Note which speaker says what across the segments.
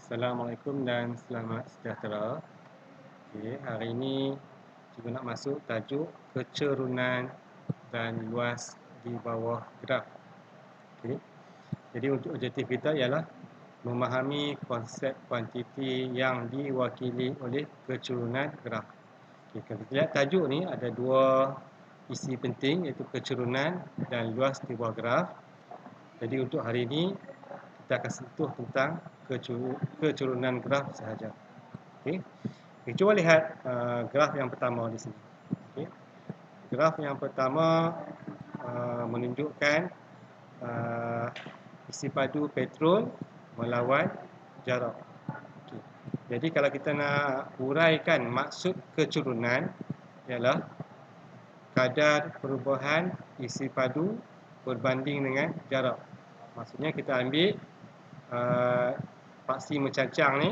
Speaker 1: Assalamualaikum dan selamat sejahtera. Hari ini cikgu nak masuk tajuk kecerunan dan luas di bawah graf. Jadi untuk objektif kita ialah memahami konsep kuantiti yang diwakili oleh kecerunan graf. Kalau kita lihat tajuk ni ada dua isi penting, iaitu kecerunan dan luas di bawah graf. Jadi untuk hari ini kita akan sentuh tentang kecerunan graf sahaja. Cuba lihat graf yang pertama di sini. Graf yang pertama menunjukkan isi padu petrol melawan jarak. Jadi kalau kita nak huraikan maksud kecerunan ialah kadar perubahan isi padu berbanding dengan jarak. Maksudnya kita ambil paksi mencancang ni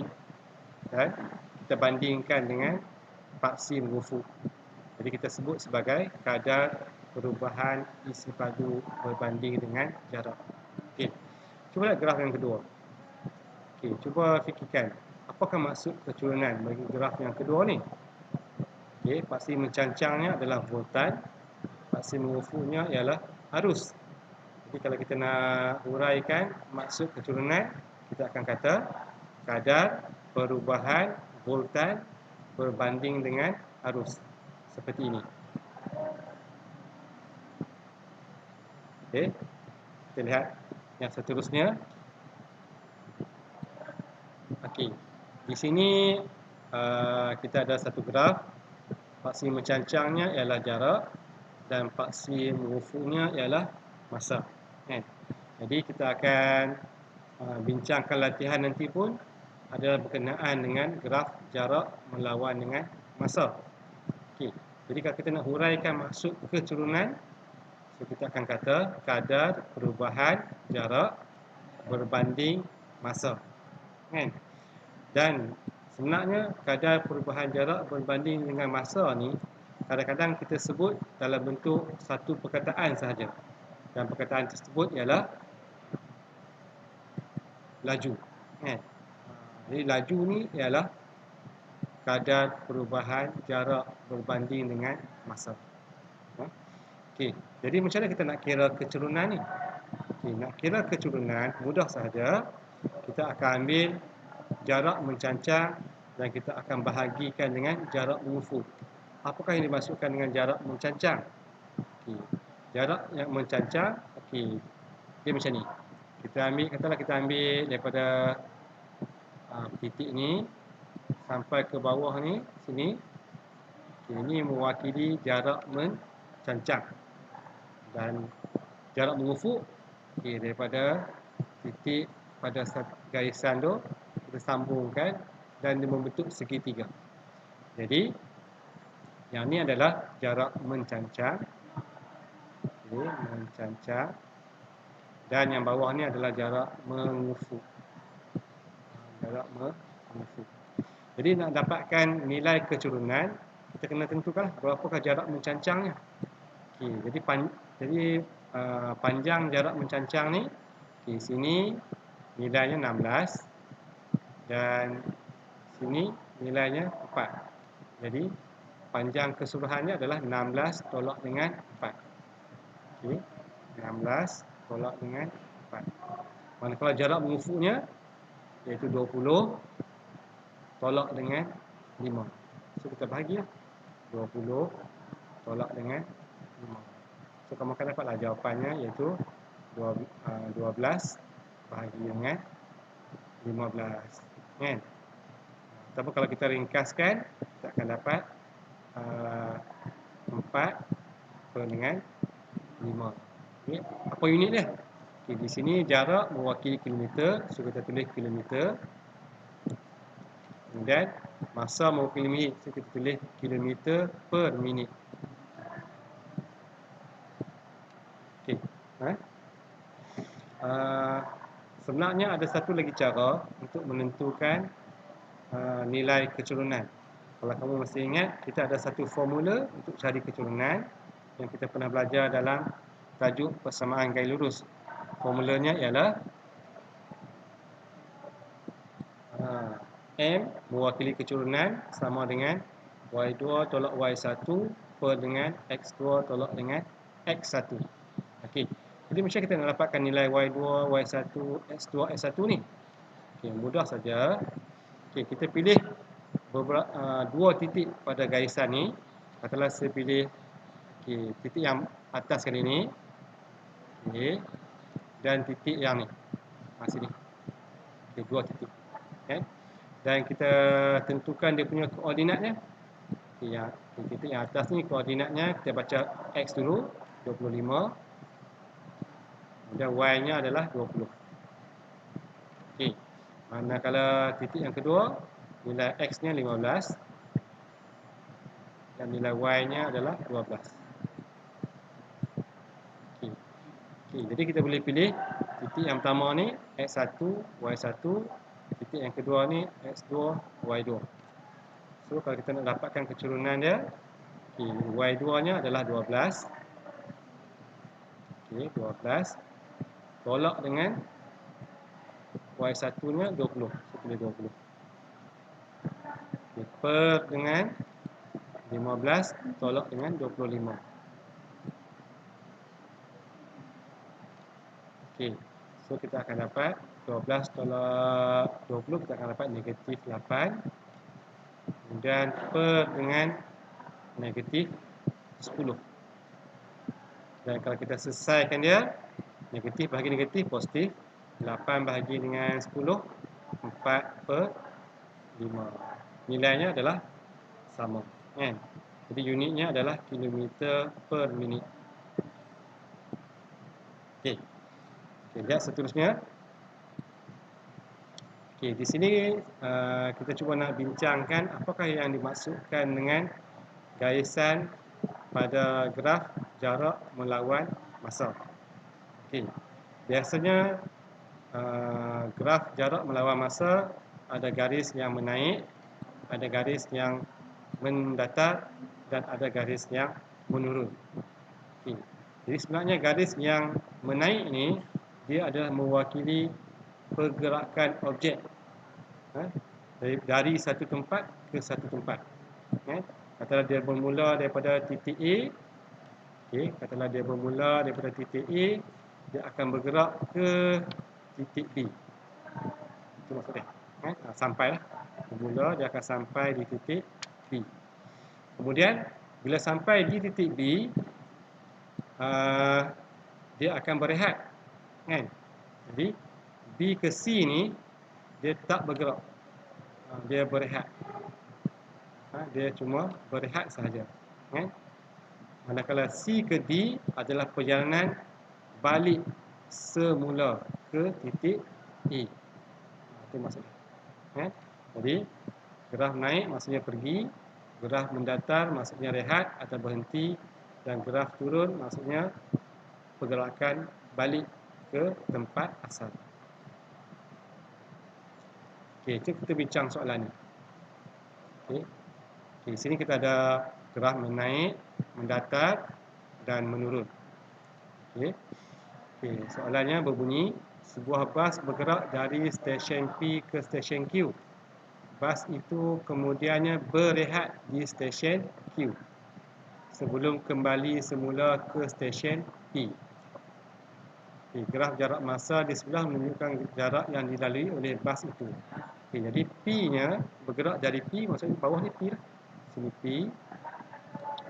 Speaker 1: dan kita bandingkan dengan paksi mengufuk. Jadi kita sebut sebagai kadar perubahan isi padu berbanding dengan jarak. Cuba lihat graf yang kedua. Cuba fikirkan apakah maksud kecerunan bagi graf yang kedua ni. Paksi mencancangnya adalah voltan, paksi mengufuknya ialah arus. Jadi kalau kita nak huraikan maksud kecerunan, kita akan kata kadar perubahan voltan berbanding dengan arus. Seperti ini. Kita lihat yang seterusnya. Di sini kita ada satu graf. Paksi mencancangnya ialah jarak dan paksi mengufuknya ialah masa. Jadi kita akan bincangkan latihan nanti pun ada berkenaan dengan graf jarak melawan dengan masa. Jadi kalau kita nak huraikan maksud kecerunan, kita akan kata kadar perubahan jarak berbanding masa. Dan sebenarnya kadar perubahan jarak berbanding dengan masa ni kadang-kadang kita sebut dalam bentuk satu perkataan sahaja. Dan perkataan tersebut ialah laju. Jadi laju ni ialah kadar perubahan jarak berbanding dengan masa. Jadi macam mana kita nak kira kecerunan ni? Nak kira kecerunan mudah sahaja. Kita akan ambil jarak mencancang dan kita akan bahagikan dengan jarak mengufuk. Apakah yang dimaksudkan dengan jarak mencancang? Jarak yang mencancang, dia macam ni. Katalah kita ambil daripada titik ni sampai ke bawah ni, sini. Ini mewakili jarak mencancang. Dan jarak mengufuk, daripada titik pada garisan tu, kita sambungkan dan dia membentuk segitiga. Jadi, yang ni adalah jarak mencancang. Mencancang. Dan yang bawah ni adalah jarak mengufuk. Jarak mengufuk. Jadi nak dapatkan nilai kecerunan, kita kena tentukan berapakah jarak mencancangnya. Jadi panjang jarak mencancang ni, sini nilainya 16 dan sini nilainya 4. Jadi panjang keseluruhannya adalah 16 tolak dengan 4. 16 tolak dengan 4. Manakala jarak mengufuknya iaitu 20 tolak dengan 5. So kita bahagilah 20 tolak dengan 5. So kamu akan dapatlah jawapannya iaitu 12 bahagi dengan 15. Tapi kalau kita ringkaskan, kita akan dapat 4 per dengan 5. Apa unit dia? Di sini jarak mewakili kilometer, so kita tulis kilometer. Dan masa mewakili minit, so kita tulis kilometer per minit. Sebenarnya ada satu lagi cara untuk menentukan nilai kecerunan. Kalau kamu masih ingat, kita ada satu formula untuk cari kecerunan yang kita pernah belajar dalam tajuk persamaan gaya lurus. Formulanya ialah M mewakili keturunan sama dengan Y2 tolak Y1 per dengan X2 tolak dengan X1. Okey. Jadi macam kita nak dapatkan nilai Y2, Y1, X2, X1 ni. Okey, mudah saja. Okey, kita pilih dua titik pada garisan ni. Katakanlah saya pilih titik yang atas kali ni. Okey. Dan titik yang ni. Sini. Okey, dua titik. Okay. Dan kita tentukan dia punya koordinatnya. Okay, titik yang atas ni koordinatnya kita baca X dulu 25. Kemudian Y-nya adalah 20. Okey. Manakala titik yang kedua nilai X-nya 15 dan nilai Y-nya adalah 12. Okey. Okey, jadi kita boleh pilih titik yang pertama ni X1, Y1, titik yang kedua ni X2, Y2. So kalau kita nak dapatkan keturunan dia, Y2-nya adalah 12. Okey, 12 tolak dengan Y1-nya 20. So pilih 20. Okey, per dengan 15 tolak dengan 25. Okey, so kita akan dapat 12 tolak 20, kita akan dapat negatif 8. Kemudian per dengan negatif 10. Dan kalau kita selesaikan dia, negatif bahagi negatif positif. 8 bahagi dengan 10, 4 per 5. Nilainya adalah sama, kan? Jadi unitnya adalah kilometer per minit. Okey. Okey, lihat seterusnya. Okey, di sini kita cuba nak bincangkan apakah yang dimaksudkan dengan garisan pada graf jarak melawan masa. Okey. Biasanya graf jarak melawan masa ada garis yang menaik, ada garis yang mendatar dan ada garis yang menurun. Okey. Jadi sebenarnya garis yang menaik ni dia adalah mewakili pergerakan objek dari satu tempat ke satu tempat. Katakanlah dia bermula daripada titik A. Okey, katakanlah dia bermula daripada titik A, dia akan bergerak ke titik B. Itu maksudnya. Sampailah. Bermula dia akan sampai di titik B. Kemudian bila sampai di titik B, dia akan berehat, kan? Jadi B ke C ni dia tak bergerak, dia berehat. Dia cuma berehat sahaja, kan? Manakala C ke D adalah perjalanan balik semula ke titik A. Itu maksudnya, kan? Jadi graf naik maksudnya pergi, graf mendatar maksudnya rehat atau berhenti, dan graf turun maksudnya pergerakan balik ke tempat asal. Okey, kita bincang soalan ni. Okey. Okey, sini kita ada graf menaik, mendatar dan menurun. Okey. Okey, soalannya berbunyi, sebuah bas bergerak dari stesen P ke stesen Q. Bas itu kemudiannya berehat di stesen Q sebelum kembali semula ke stesen P. Okay, graf jarak masa di sebelah menunjukkan jarak yang dilalui oleh bas itu. Okay, jadi P-nya bergerak dari P, maksudnya bawah ni P lah. Sini P.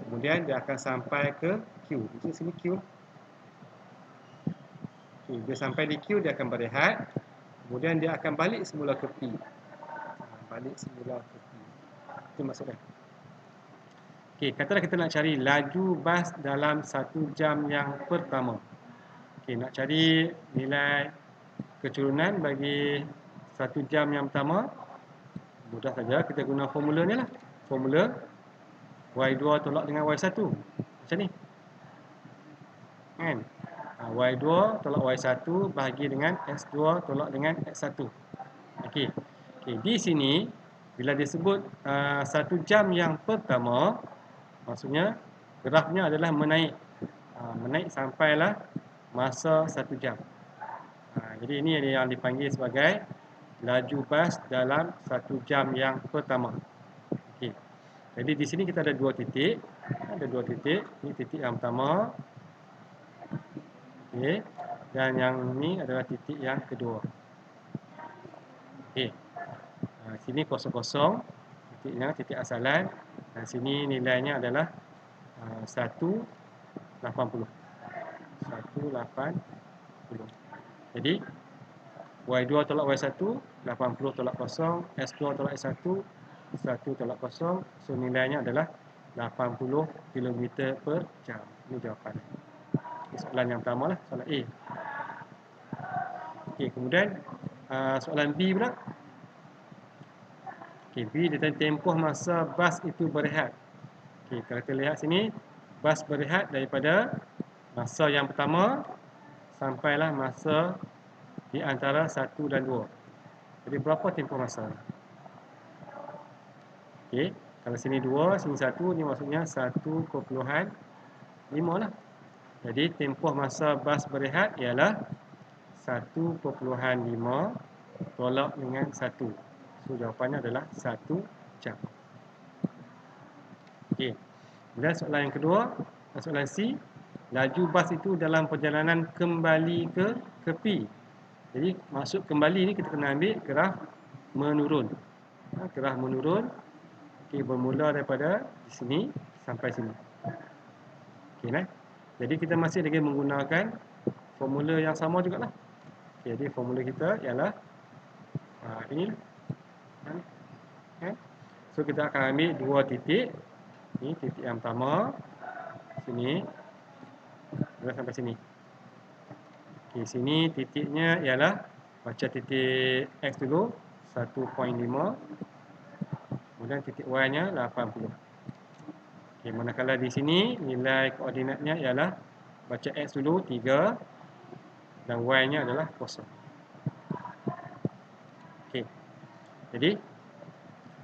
Speaker 1: Kemudian dia akan sampai ke Q. Di sini Q. Okay, dia sampai di Q, dia akan berehat. Kemudian dia akan balik semula ke P. Balik semula ke P. Itu maksudnya. Okey, katalah kita nak cari laju bas dalam 1 jam yang pertama. Okey, nak cari nilai keturunan bagi 1 jam yang pertama. Mudah saja, kita guna formula ni lah. Formula Y2 tolak dengan Y1. Macam ni. Kan? Y2 tolak Y1 bahagi dengan X2 tolak dengan X1. Okey. Okey, di sini bila disebut 1 jam yang pertama, maksudnya grafnya adalah menaik. Menaik sampailah masa 1 jam. Jadi ini yang dipanggil sebagai laju bas dalam 1 jam yang pertama. Okey. Jadi di sini kita ada 2 titik. Ada 2 titik. Ini titik yang pertama. Okey. Dan yang ini adalah titik yang kedua. Okey. Sini kosong-kosong. Titiknya titik asalan. Dan sini nilainya adalah 180. 180. Jadi Y2 tolak Y1, 80 tolak 0, S2 tolak S1, 1 tolak 0. So nilainya adalah 80 km per jam. Ini jawapan. Okay, soalan yang pertama lah, soalan A. Okey, kemudian soalan B pula. Okey, B dia tanya tempoh masa bas itu berehat. Okey, kalau kita lihat sini, bas berehat daripada masa yang pertama sampailah masa di antara 1 dan 2. Jadi berapa tempoh masa? Okey, kalau sini 2, sini 1, ni maksudnya 1.5 lah. Jadi tempoh masa bas berehat ialah 1.5 tolak dengan 1. So jawapannya adalah 1 jam. Okey. Kemudian soalan yang kedua, soalan C, laju bas itu dalam perjalanan kembali ke P. Jadi maksud kembali ni kita kena ambil graf menurun. Graf menurun. Okey, bermula daripada di sini sampai sini. Okey, nah. Jadi kita masih lagi menggunakan formula yang sama jugalah. Okey, jadi formula kita ialah inilah. So kita akan ambil 2 titik. Ini titik yang pertama. Sini. Sampai sini. Okey, sini titiknya ialah baca titik X dulu 1.5. Kemudian titik Y-nya 80. Okey, manakala di sini nilai koordinatnya ialah baca X dulu 3 dan Y-nya adalah 0. Okey. Jadi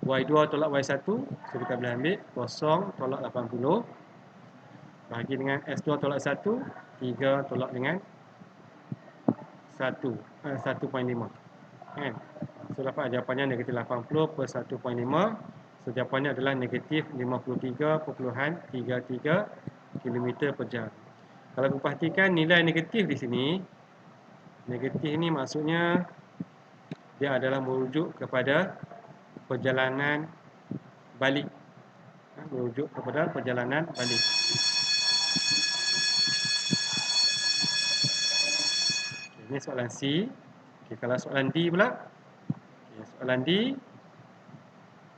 Speaker 1: Y2 tolak Y1, so kita boleh ambil 0 tolak 80 bahagi dengan S2 tolak 1, 3 tolak dengan 1.5. Kan? So dapat jawapannya negatif 80 per 1.5. So jawapannya adalah negatif 53.33 km per jam. Kalau kita perhatikan nilai negatif di sini, negatif ini maksudnya dia adalah merujuk kepada perjalanan balik. Merujuk kepada perjalanan balik. Ini soalan C. Okay, kalau soalan D pula. Okay, soalan D.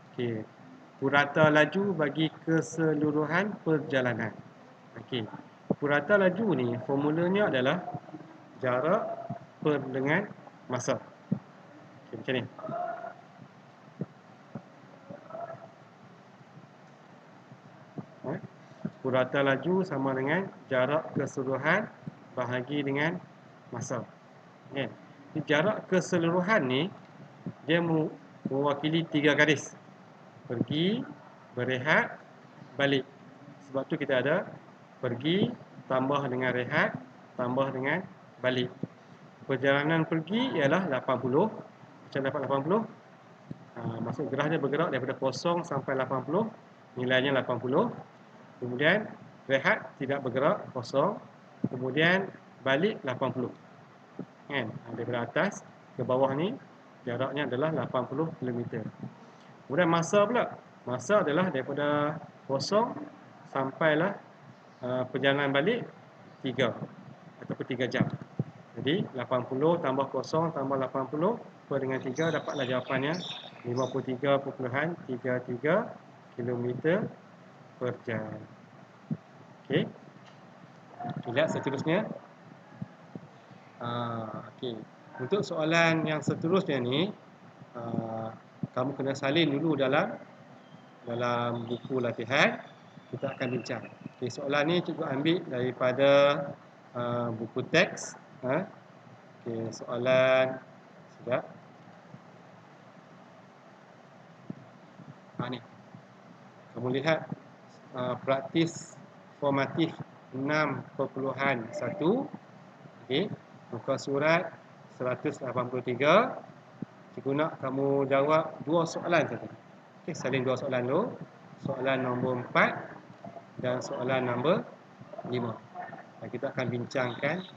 Speaker 1: Okay, purata laju bagi keseluruhan perjalanan. Okay, purata laju ni formulanya adalah jarak per dengan masa. Okay, macam ni. Purata laju sama dengan jarak keseluruhan bahagi dengan masa. Okay. Jarak keseluruhan ni dia mewakili 3 garis. Pergi, berehat, balik. Sebab tu kita ada pergi tambah dengan rehat tambah dengan balik. Perjalanan pergi ialah 80. Macam dapat 80? Maksud graf dia bergerak daripada 0 sampai 80. Nilainya 80. Kemudian rehat tidak bergerak, kosong. Kemudian balik 80. Kan? Daripada atas ke bawah ni jaraknya adalah 80 km. Kemudian masa pula. Masa adalah daripada 0 sampailah perjalanan balik 3 ataupun 3 jam. Jadi 80 tambah 0 tambah 80 per dengan 3 dapatlah jawapannya 53.33 km per jam. Okey. Lihat seterusnya. Okey. Untuk soalan yang seterusnya ni, kamu kena salin dulu dalam buku latihan. Kita akan bincang. Okey, soalan ni cikgu ambil daripada buku teks. Okey, soalan sudah. Ni. Kamu lihat praktis formatif 6.1. Okey, muka surat 183. Cikgu nak kamu jawab 2 soalan saja. Okey, salin 2 soalan dulu. Soalan nombor 4 dan soalan nombor 5. Dan kita akan bincangkan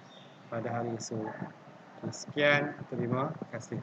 Speaker 1: pada hari esok. Sekian, terima kasih.